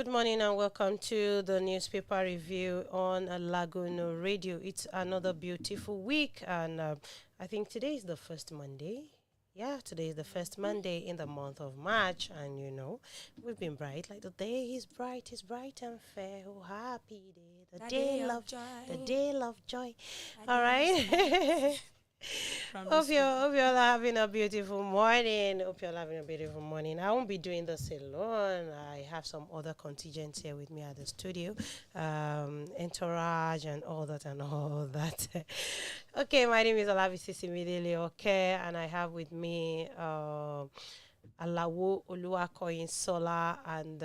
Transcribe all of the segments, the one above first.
Good morning and welcome to the newspaper review on Lagoon Radio. It's another beautiful week, and I think today is the first Monday. Yeah, today is the first Monday in the month of March, and we've been bright. Like the day is bright and fair. Oh, happy day, the day of joy, the day of joy. All right. Hope you're all having a beautiful morning. I won't be doing this alone. I have some other contingents here with me at the studio, entourage and all that. Okay, my name is Olavisisi Okay, and I have with me Olumakaiye and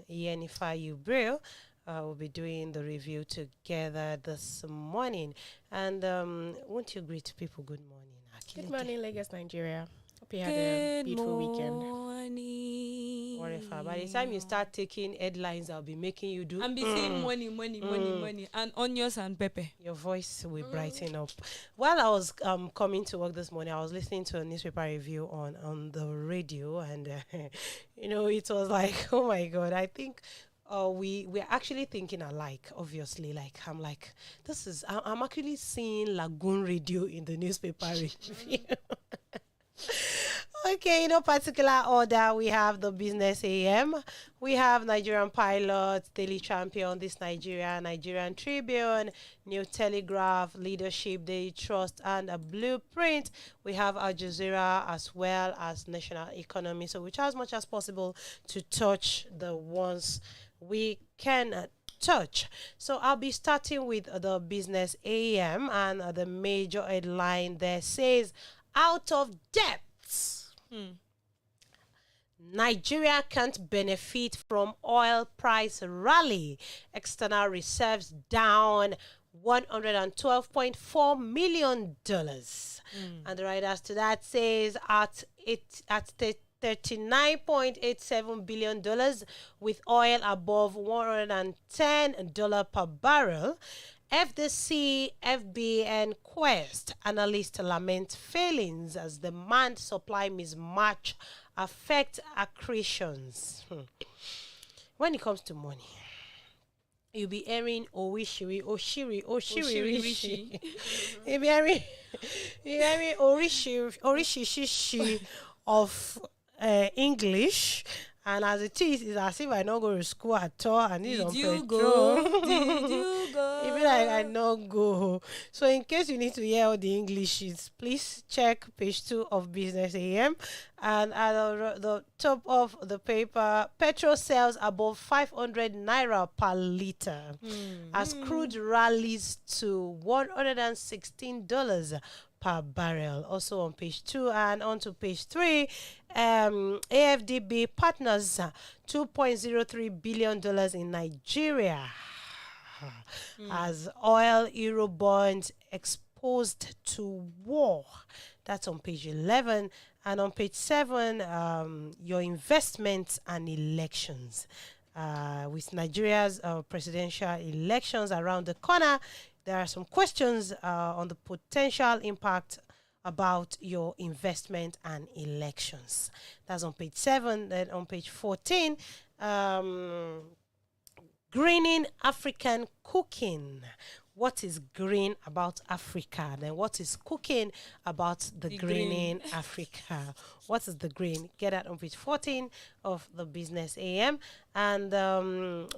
Yenifa Ubril. We'll be doing the review together this morning. And won't you greet people good morning? Good morning, Lagos, Nigeria. Hope you had a beautiful weekend. Good morning. Whatever. By the time you start taking headlines, I'll be making you do. And be saying money, and onions and pepper. Your voice will brighten up. While I was coming to work this morning, I was listening to a newspaper review on the radio, and it was like, oh my God, I think. We're actually thinking alike, obviously. I'm actually seeing Lagoon Radio in the newspaper review. Okay, in no particular order, we have the Business AM, we have Nigerian Pilots, Daily Champion, This Nigeria, Nigerian Tribune, New Telegraph, Leadership, Daily Trust, and a Blueprint. We have Al Jazeera as well as National Economy. So we try as much as possible to touch the ones we can touch. So I'll be starting with the Business AM, and the major headline there says, out of debt. Nigeria can't benefit from oil price rally. External reserves down $112.4 million. And the writers to that says at $39.87 billion, with oil above $110 per barrel. FDC, FB, and Quest analysts lament failings as demand-supply mismatch affect accretions. When it comes to money, you'll be hearing Oshiri. You'll be hearing Orishishi of English. And as it is, it's as if I don't go to school at all. And it's on petrol. Did you go? Even like I don't go. So in case you need to hear all the Englishes, please check page 2 of Business AM. And at the top of the paper, petrol sells above 500 naira per litre as crude rallies to $116 per barrel. Also on page 2 and on to page 3, AFDB partners $2.03 billion in Nigeria as oil Eurobonds exposed to war. That's on page 11. And on page 7, your investments and elections. With Nigeria's presidential elections around the corner, there are some questions on the potential impact about your investment and elections. That's on page 7. Then on page 14, greening African cooking. What is green about Africa? Then what is cooking about the greening Africa? What is the green? Get that on page 14 of the Business AM. And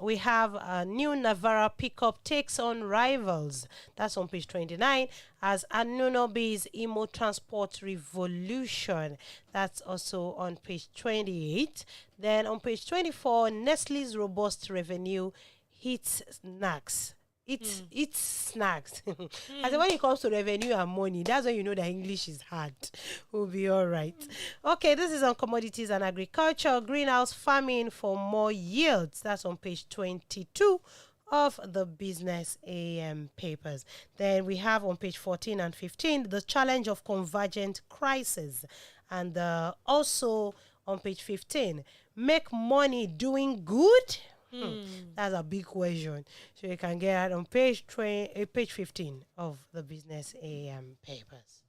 we have a new Navara pickup takes on rivals. That's on page 29. As Anunobi's Imo Transport Revolution. That's also on page 28. Then on page 24, Nestle's robust revenue hits snacks. It's snacks. I said when it comes to revenue and money, that's when you know that English is hard. We'll be all right. Okay, this is on commodities and agriculture. Greenhouse farming for more yields. That's on page 22 of the Business AM papers. Then we have on page 14 and 15 the challenge of convergent crisis. And also on page 15, make money doing good. That's a big question. So you can get it on page 15 of the Business AM papers.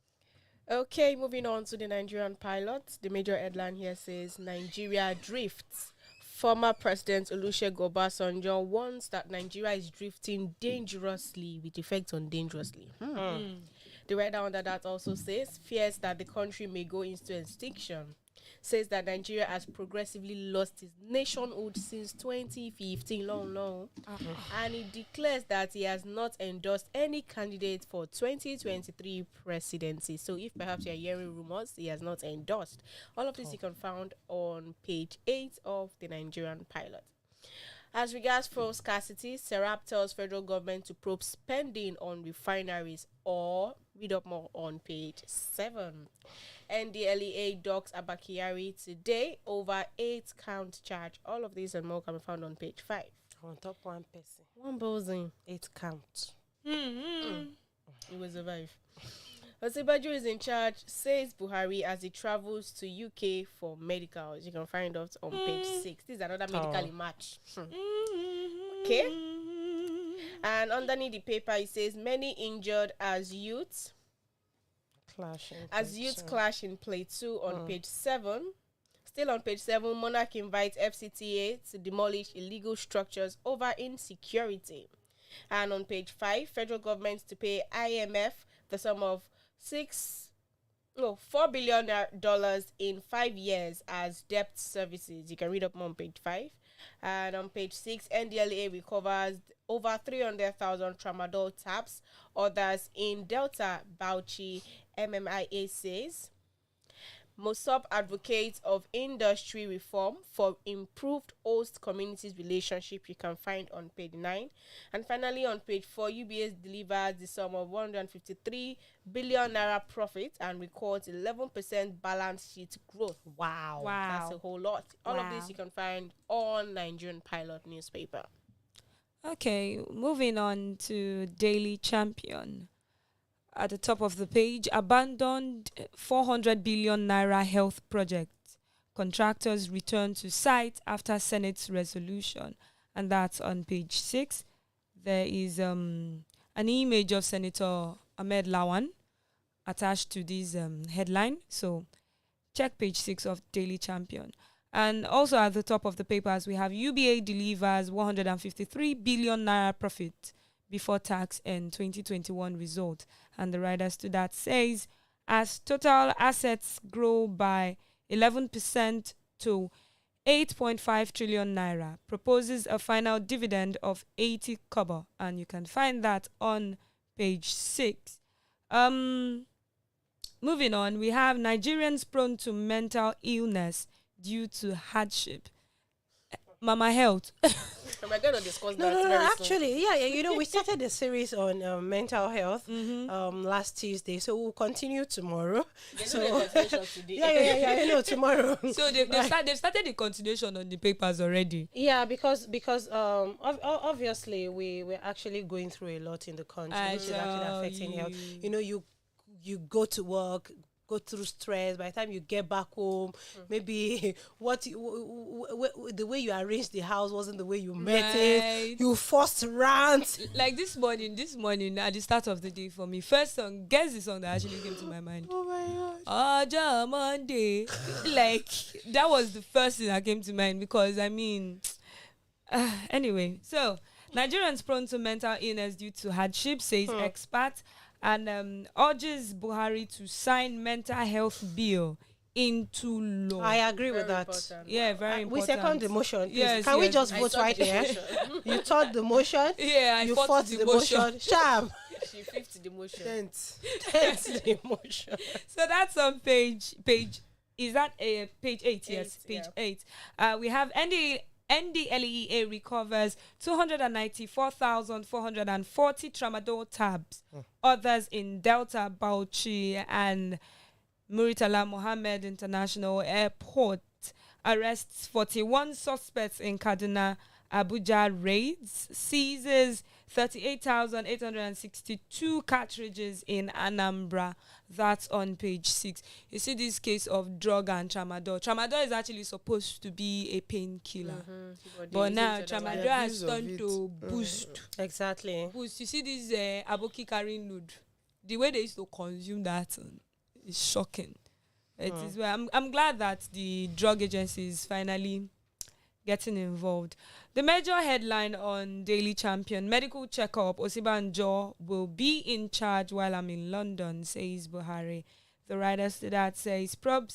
Okay, moving on to the Nigerian Pilots. The major headline here says Nigeria drifts Former President Olusegun Obasanjo warns that Nigeria is drifting dangerously with effects on dangerously. The writer under that also says, fears that the country may go into extinction. Says that Nigeria has progressively lost its nationhood since 2015, long. And he declares that he has not endorsed any candidate for 2023 presidency. So if perhaps you're hearing rumors, he has not endorsed. All of this you can find on page 8 of the Nigerian pilot. As regards fuel scarcity, Serap tells federal government to probe spending on refineries, or read up more on page 7. NDLEA docks Abakari today over 8-count charge. All of these and more can be found on page 5. On top one person. One buzzing. 8 count. It will survive. Osibaju is in charge, says Buhari as he travels to UK for medicals. You can find out on page 6. This is another medical match. Okay. And underneath the paper, it says many injured as youths clash in play 2 on page 7. Still on page 7, Monarch invites FCTA to demolish illegal structures over insecurity. And on page 5, federal government to pay IMF the sum of $4 billion in 5 years as debt services. You can read up more on page 5. And on page 6, NDLA recovers over 300,000 tramadol tabs. Others in Delta, Bauchi, MMIA says. Mosop advocates of industry reform for improved host communities relationship. You can find on page 9. And finally on page 4, UBS delivers the sum of 153 billion naira profit and records 11% balance sheet growth. Wow. That's a whole lot. All of this you can find on Nigerian Pilot newspaper. Okay, moving on to Daily Champion. At the top of the page, abandoned 400 billion naira health project. Contractors return to site after Senate's resolution. And that's on page 6. There is an image of Senator Ahmed Lawan attached to this headline. So check page 6 of Daily Champion. And also at the top of the papers, we have UBA delivers 153 billion naira profit before tax and 2021 result. And the writers to that says, as total assets grow by 11% to 8.5 trillion naira, proposes a final dividend of 80 kobo. And you can find that on page 6. Moving on, we have Nigerians prone to mental illness due to hardship. Mama Health. We're going to discuss that. No, actually, yeah, we started a series on mental health last Tuesday, so we'll continue tomorrow. Tomorrow. So they've started the continuation on the papers already. Yeah, because obviously we're actually going through a lot in the country, which is actually affecting health. You go to work, go through stress. By the time you get back home, maybe the way you arranged the house wasn't the way you met it. You forced rant. Like this morning at the start of the day for me, first song, guess the song that actually came to my mind. Oh my gosh. Aja Monday. Like that was the first thing that came to mind because anyway, so Nigerians prone to mental illness due to hardship, says expert. And urges Buhari to sign mental health bill into law. I agree with that. Important. Yeah, very important. We second the motion. Yes, Can we just vote right here? You thought the motion. Yeah, you fought the motion. Sharp. She fifth the motion. Tenth the motion. So that's on page. Is that page 8? Yes, page 8. We have NDLEA recovers 294,440 tramadol tabs. Others in Delta, Bauchi, and Muritala Mohammed International Airport. Arrests 41 suspects in Kaduna, Abuja raids. Seizes 38,862 cartridges in Anambra. That's on page 6. You see this case of drug and tramadol. Tramadol is actually supposed to be a painkiller. But now tramadol has turned to boost. Exactly. Boost. You see this aboki carrying load. The way they used to consume that is shocking. It is. I'm glad that the drug agencies finally getting involved. The major headline on Daily Champion: medical checkup. Osibanjo will be in charge while I'm in London, says Buhari. The writers to that says probe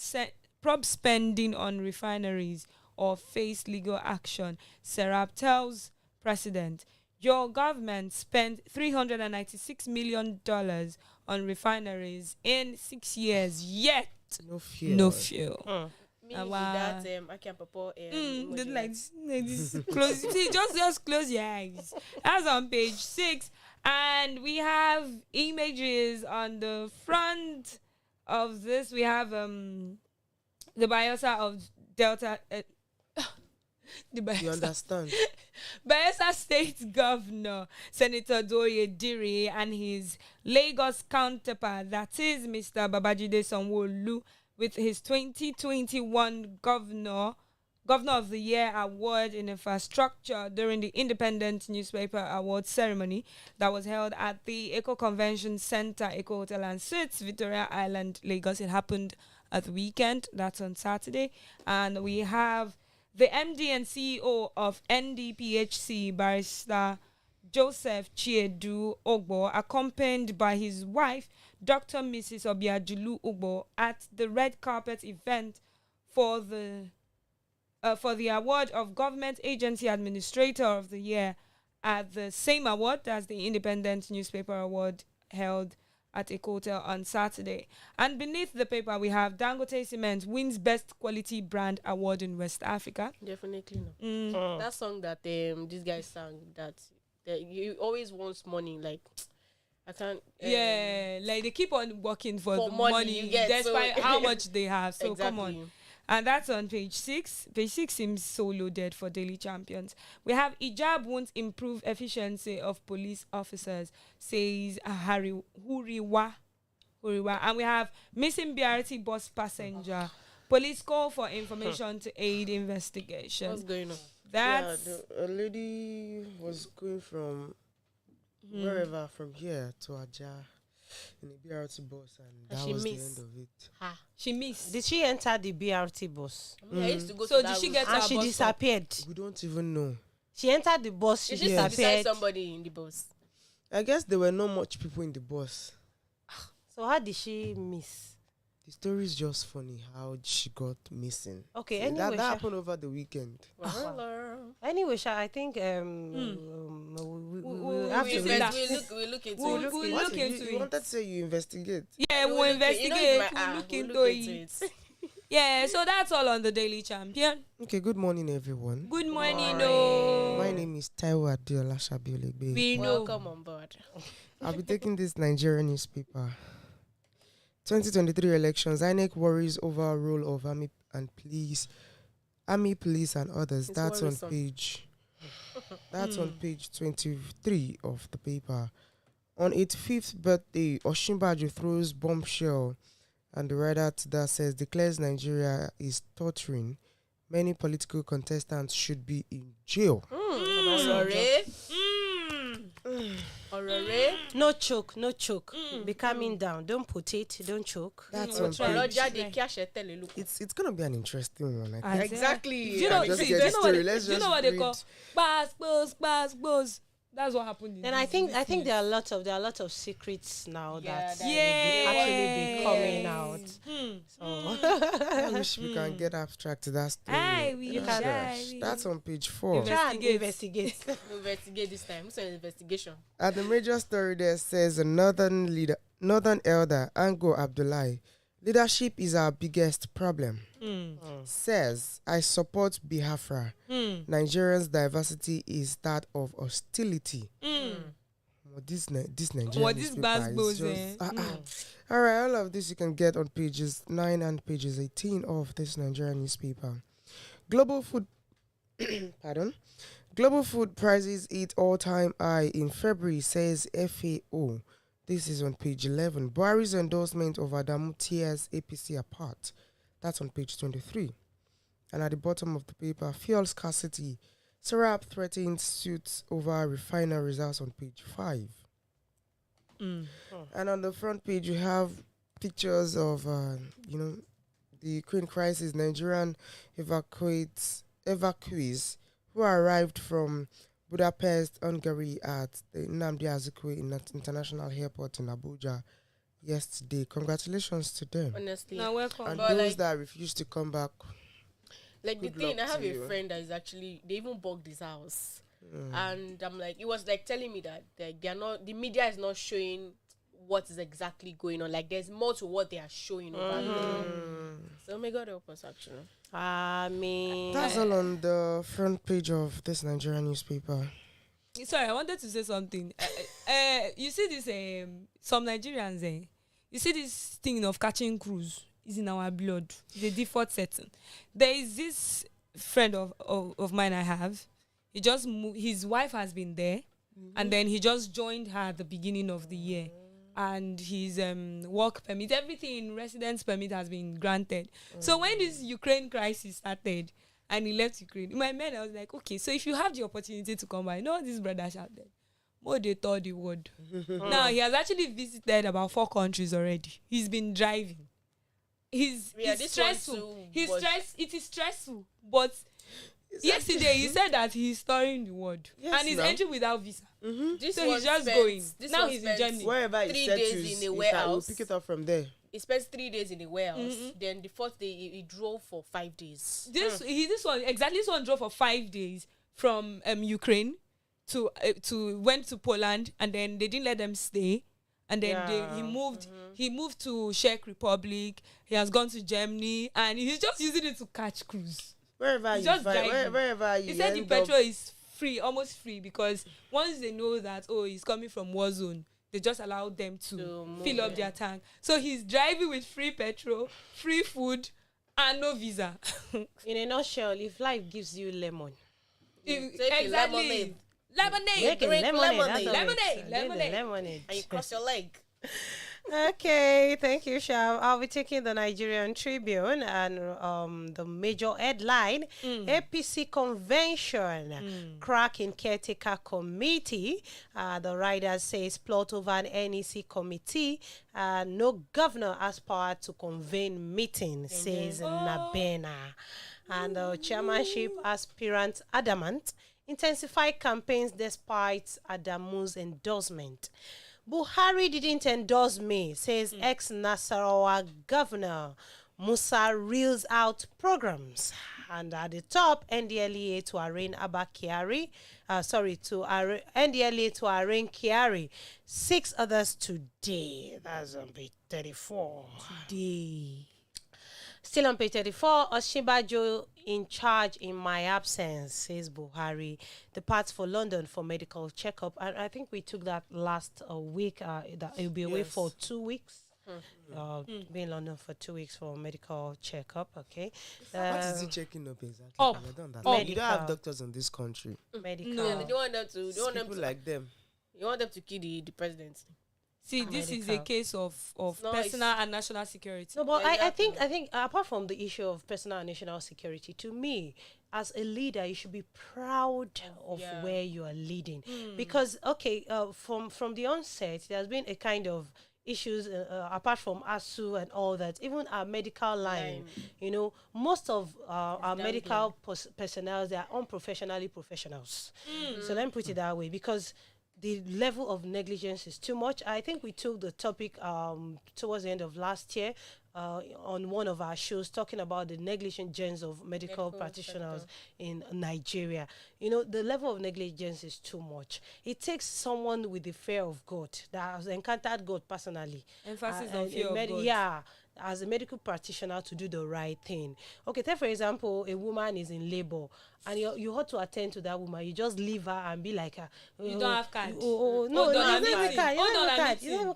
spending on refineries or face legal action. Serap tells president, your government spent $396 million on refineries in 6 years, yet No fuel. no fuel. Meaning Wow. that I can purport emoji, Like this, close. See, just close your eyes. That's on page 6, and we have images on the front of this. We have the Bayelsa of Delta. The You Bayelsa, understand? Bayelsa State Governor Senator Doye Diri and his Lagos counterpart, that is Mr. Babajide Sanwo-Olu, with his 2021 Governor of the Year award in infrastructure during the Independent Newspaper Awards ceremony that was held at the Eco Convention Center, Eco Hotel and Suites, Victoria Island, Lagos. It happened at the weekend. That's on Saturday. And we have the MD and CEO of NDPHC, Barrister Joseph Chiedu Ogbo, accompanied by his wife, Dr. Mrs. Obiajulu Ogbo, at the red carpet event for the award of Government Agency Administrator of the Year at the same award as the Independent Newspaper Award held at a hotel on Saturday. And beneath the paper, we have Dangote Cement wins Best Quality Brand Award in West Africa. Definitely no. That song that this guy sang, that you always wants money, like I can't. Like they keep on working for the money money you get, despite so how much they have. So exactly. come on. And that's on page 6. Page 6 seems so loaded for Daily Champions. We have Ijab won't improve efficiency of police officers, says Huriwa. And we have missing BRT bus passenger. Police call for information to aid investigation. What's going on? That's A lady was going from wherever, from here to Aja in a BRT bus, and that she was missed. the end of it. she missed. Did she enter the BRT bus? I used to go So to did that she route. get to And her she bus stop? disappeared. We don't even know. She entered the bus, she She just beside disappeared. somebody in the bus. I guess there were not much people in the bus. So how did she miss? The story is just funny how she got missing. Okay, So anyway, that Sha. happened over the weekend. Anyway, Sha, I think we have we to see read that. We look into We'll it. look What? into You it. wanted to say you investigate. Yeah, we'll investigate. We'll look into it. Yeah, so that's all on the Daily Champion. Okay, good morning, everyone. Good morning, Morning. no. My name is Taiwo Adeola Shabiolebe. We know. Welcome on board. I'll be taking this Nigerian newspaper. 2023 elections. INEC worries over role of army, police, and others. It's That's on worrisome. page. That's on page 23 of the paper. On its 5th birthday, Osinbajo throws bombshell, and the writer to that says declares Nigeria is torturing. Many political contestants should be in jail. Sorry. no choke. Be calming down. Don't put it. Don't choke. That's Mm, on try. page. It's gonna be an interesting one. I think. Exactly. Do you know, Just see, get do the you know story. what, Let's do you know just what they read. call buzz? That's what happened. in Then I this think there news. are a lot of secrets now Yeah, that that will Yeah. actually be coming out. So I wish we can get abstract to that story. Aye, we You can- shy. That's on page 4. try and Investigate. investigate. We'll investigate this time. It's an investigation. At the major story there says a northern elder, Ango Abdullahi, leadership is our biggest problem. Says, I support Biafra. Nigerians' diversity is that of hostility. Well, this Nigerian What this newspaper bass is just, All right, all of this you can get on pages 9 and pages 18 of this Nigerian newspaper. Global food Global food prices hit all-time high in February, says FAO. This is on page 11. Buhari's endorsement of Adamu tears APC apart. That's on page 23. And at the bottom of the paper, fuel scarcity. Serap threatens suits over refinery results on page 5. And on the front page, you have pictures of, the Ukraine crisis. Nigerian evacuates evacuees who arrived from Budapest, Hungary at the Nnamdi Azikiwe International Airport in Abuja yesterday. Congratulations to them. Honestly. Now welcome. And But those that refused to come back. Like the Good thing, I luck have to a you. friend that is actually, they even bugged his house. Mm. And I'm like, it was like telling me that they are not, the media is not showing what is exactly going on. Like there's more to what they are showing over there. So may God help us actually. I mean, That's all on the front page of this Nigerian newspaper. Sorry, I wanted to say something. You see this, some Nigerians, you see this thing of catching cruise is in our blood. The default setting. There is this friend of mine I have. He just moved, his wife has been there, and then he just joined her at the beginning of the year. And his work permit, everything, residence permit has been granted. So when this Ukraine crisis started and he left Ukraine, in my mind I was like, okay, so if you have the opportunity to come by, you know what this brother shouted? More they thought the word. Now he has actually visited about 4 countries already. He's been driving. It's stressful. It is stressful. But yesterday he said that he's touring the world. Yes, and he's now. entering without visa. This So one he's just spent- going. this Now one he's in spent Germany. Wherever 3 he days in the warehouse. we'll pick it up from there. He spends 3 days in the warehouse. Then the 4th day he drove for 5 days. This one drove for 5 days from Ukraine to went to Poland, and then they didn't let them stay, and then he moved to Czech Republic. He has gone to Germany, and he's just using it to catch cruise. Wherever He's you just find, driving. wherever you He said the end petrol up, is free, almost free, because once they know that he's coming from war zone, they just allow them to move, fill up their tank. So he's driving with free petrol, free food, and no visa. in a nutshell, if life gives you lemon, Take a Exactly. Lemonade. make it drink lemonade. lemonade. That's all Lemonade, it is. Drink the lemonade. lemonade. and you cross your leg. Okay, thank you, Sham. I'll be taking the Nigerian Tribune and the major headline: APC convention, crack in caretaker committee. The writer says plot over an NEC committee. No governor has power to convene meeting, says Nabena. And the chairmanship aspirant adamant intensify campaigns despite Adamu's endorsement. Buhari didn't endorse me, says ex-Nasarawa governor. Musa reels out programs. And at the top, NDLEA to arraign Abba Kyari. NDLEA to arraign Kyari. 6 others today. That's on page 34. Today. Still on page 34, Osinbajo in charge in my absence, says Buhari. Departs for London for medical checkup. And I think we took that last week. That he'll be away for 2 weeks. Be in London for 2 weeks for medical checkup. Okay. what is he checking up exactly? Up. I don't understand. You don't have Medical. doctors in this country. Medical. No. Yeah, they don't want them to. They want them People to. like them. You want them to kill the president. See, this is a Medical. case of No, personal and national security. No, but I Exactly. think apart from the issue of personal and national security, to me, as a leader, you should be proud of where you are leading. Because from the onset, there has been a kind of issues apart from ASU and all that. Even our medical line, most of our medical personnel, they are unprofessionally professionals. So let me put it that way, because the level of negligence is too much. I think we took the topic towards the end of last year on one of our shows, talking about the negligence of medical practitioners in Nigeria. The level of negligence is too much. It takes someone with the fear of God that has encountered God personally. Emphasis on fear of God. Yeah, as a medical practitioner, to do the right thing. Okay, take for example, a woman is in labor and you ought to attend to that woman. You just leave her and be like, You don't have card. no, Hold you on, don't I'm have a meeting. card. You Hold don't on, have a I'm card. You don't have a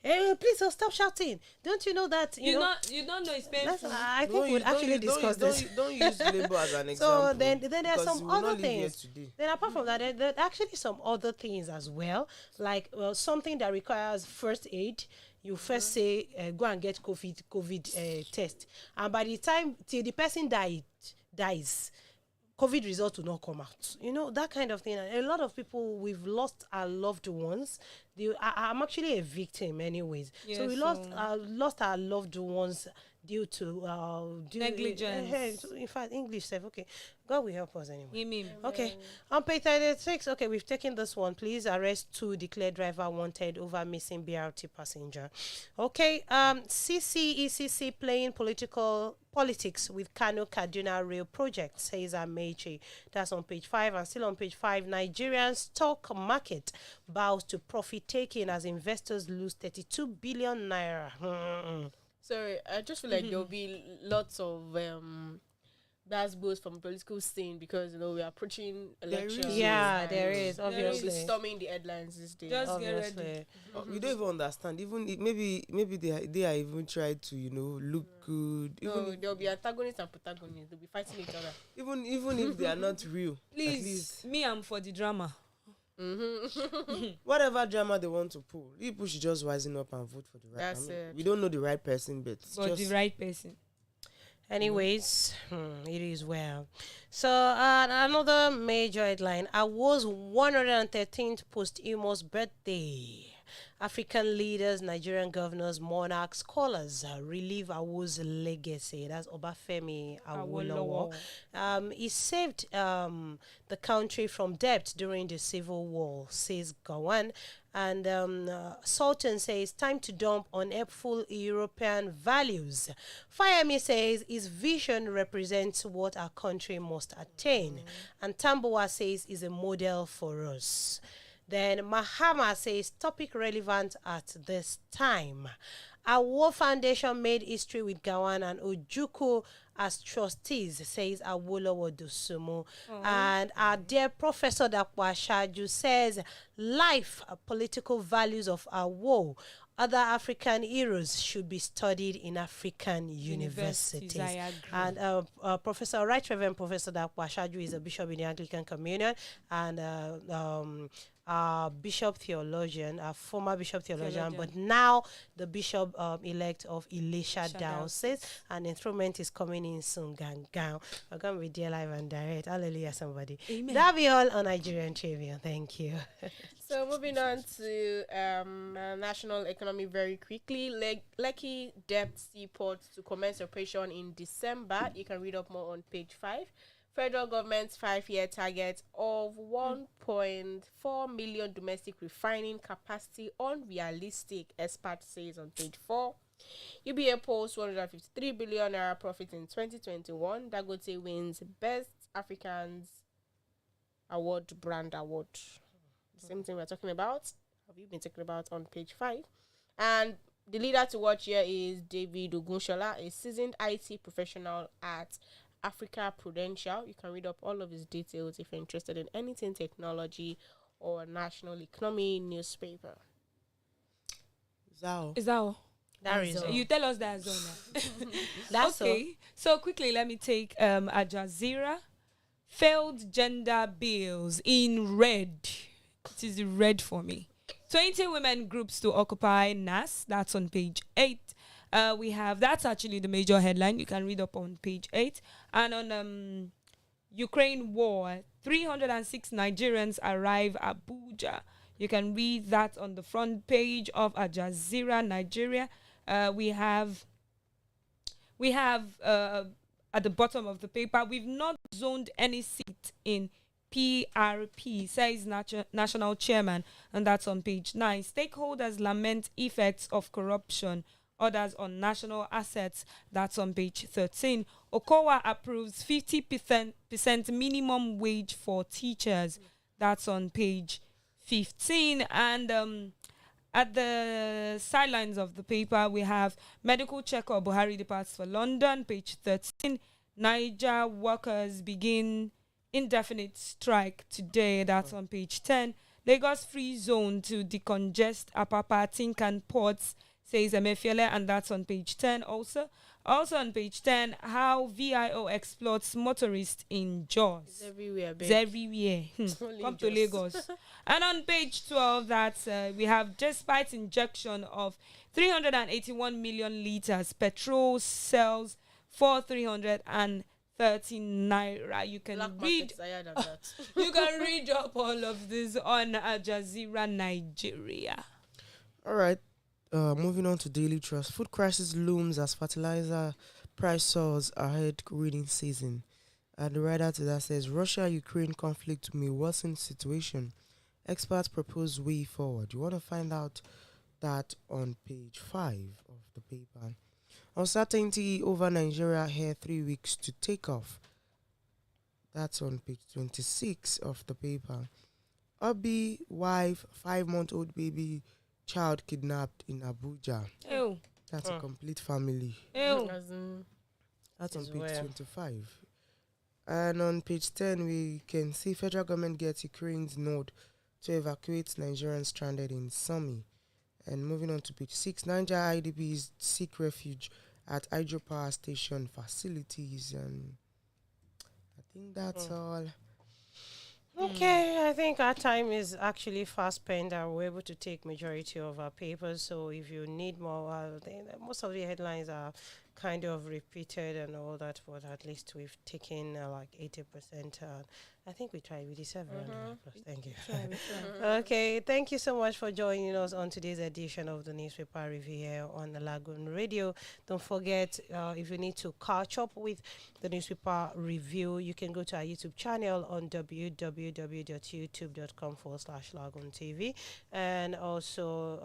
meeting. card. Please stop shouting. Don't you know that? You don't know it's painful. I think we'll actually discuss this. Don't use labor as an example. So then there are because some we will not other live here things. today. Then apart from that, there are actually some other things as well, like something that requires first aid. You first say go and get COVID test, and by the time till the person dies, COVID result will not come out. That kind of thing. And a lot of people, we've lost our loved ones I'm actually a victim, anyways. Yeah, so we so- lost our loved ones due to Negligence. so in fact, English said, okay, God will help us anyway. Him. Okay, on page 36, okay, we've taken this one. Please arrest 2 declared driver wanted over missing BRT passenger. Okay, ECC playing politics with Kano Kaduna Rail project, says Amechi. That's on page 5. And still on page 5, Nigerian stock market bows to profit taking as investors lose 32 billion naira. Sorry, I just feel like there'll be lots of that's both from political scene because we are approaching elections. Yeah, there is, They'll obviously. be storming the headlines this day. Just get ready. Obviously. We don't even understand. Even maybe they are even trying to look good. No, there'll be antagonists and protagonists. They'll be fighting each other. Even if they are not real, at Please, least me, I'm for the drama. whatever drama they want to pull, people should just wisen up and vote for the right. That's it. We don't know the right person, but it's But just the right person. Anyways, it is well. So another major headline: Awo's 113th posthumous birthday. African leaders, Nigerian governors, monarchs, scholars relive Awo's legacy. That's Obafemi Awolowo. He saved the country from debt during the Civil War, says Gawan. And Sultan says, time to dump unhelpful European values. Fayemi says, his vision represents what our country must attain. And Tambuwa says, is a model for us. Then Mahama says, topic relevant at this time. Our War Foundation made history with Gawan and Ojukwu as trustees, says Awolowo Dosumu. And our dear Professor Dakwa Shaju says, life, political values of Awo, other African heroes should be studied in African universities. I agree. And Professor Right Reverend Professor Dakwa Shaju is a bishop in the Anglican Communion and bishop theologian, a former bishop theologian, but now the bishop elect of Elisha Diocese, and enthronement is coming in soon. Gang. We're going to be there live and direct. Hallelujah, somebody. Amen. That'll be all on Nigerian Trivia. Thank you. So moving on to national economy very quickly. Lekki Depth Seaport to commence operation in December. You can read up more on page 5. Federal government's 5-year target of 1.4 million domestic refining capacity unrealistic, expert says on page 4. UBA posts 153 billion naira profit in 2021. Dangote wins Best Africans Award Brand Award. The same thing we're talking about. Have you been talking about on page 5? And the leader to watch here is David Ogunshola, a seasoned IT professional at Africa Prudential. You can read up all of his details if you're interested in anything technology or national economy newspaper. Is that all? Is that all? That is all. You tell us that's all now. That's okay. So quickly, let me take Al Jazeera. Failed gender bills in red. It is red for me. 20 women groups to occupy NAS. That's on page 8. We have, that's actually the major headline. You can read up on page 8. And on Ukraine war, 306 Nigerians arrive Abuja. You can read that on the front page of Al Jazeera, Nigeria. We have at the bottom of the paper, we've not zoned any seat in PRP, says national chairman, and that's on page 9. Stakeholders lament effects of corruption. Others on national assets, that's on page 13. Okowa approves 50% minimum wage for teachers, that's on page 15. And at the sidelines of the paper, we have medical checkup, Buhari departs for London, page 13. Niger workers begin indefinite strike today, that's on page 10. Lagos free zone to decongest Apapa, Tinkan ports, says Emefiele, and that's on page 10 also. Also on page 10, how VIO exploits motorists in Jos. It's everywhere, babe. It's everywhere. Only Come in to Jos. Lagos. And on page 12, that's we have despite injection of 381 million liters, petrol sells for 330 30 naira. You can Black read market is higher than that. you can read up all of this on Al Jazeera Nigeria. All right. Moving on to Daily Trust. Food crisis looms as fertilizer price soars ahead reading season. And the writer to that says Russia-Ukraine conflict may worsen situation. Experts propose way forward. You want to find out that on page 5 of the paper. Uncertainty over Nigeria here 3 weeks to take off. That's on page 26 of the paper. Obi wife 5-month-old baby child kidnapped in Abuja. Ew. That's a complete family. Ew. That's on Is page where? 25. And on page 10, we can see federal government gets Ukraine's nod to evacuate Nigerians stranded in Sumi. And moving on to page 6, Niger IDPs seek refuge at hydropower station facilities. And I think that's all. Okay, I think our time is actually fast spent and we're able to take majority of our papers. So if you need more, I think that most of the headlines are kind of repeated and all that, but at least we've taken like 80%. I think we tried with the 700 plus. Thank you. Okay, thank you so much for joining us on today's edition of the newspaper review here on the Lagoon Radio. Don't forget, if you need to catch up with the newspaper review, you can go to our YouTube channel on www.youtube.com/LagoonTV and also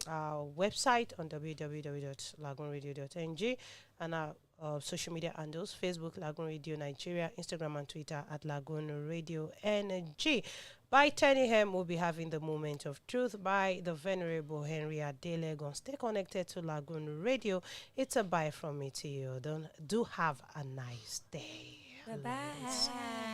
our website on www.LagoonRadio.Ng and our social media handles: Facebook, Lagoon Radio Nigeria, Instagram and Twitter at LagoonRadio.Ng. By 10 a.m., we'll be having the Moment of Truth by the Venerable Henry Adelegon. Stay connected to Lagoon Radio. It's a bye from me to you. Do have a nice day. Bye-bye.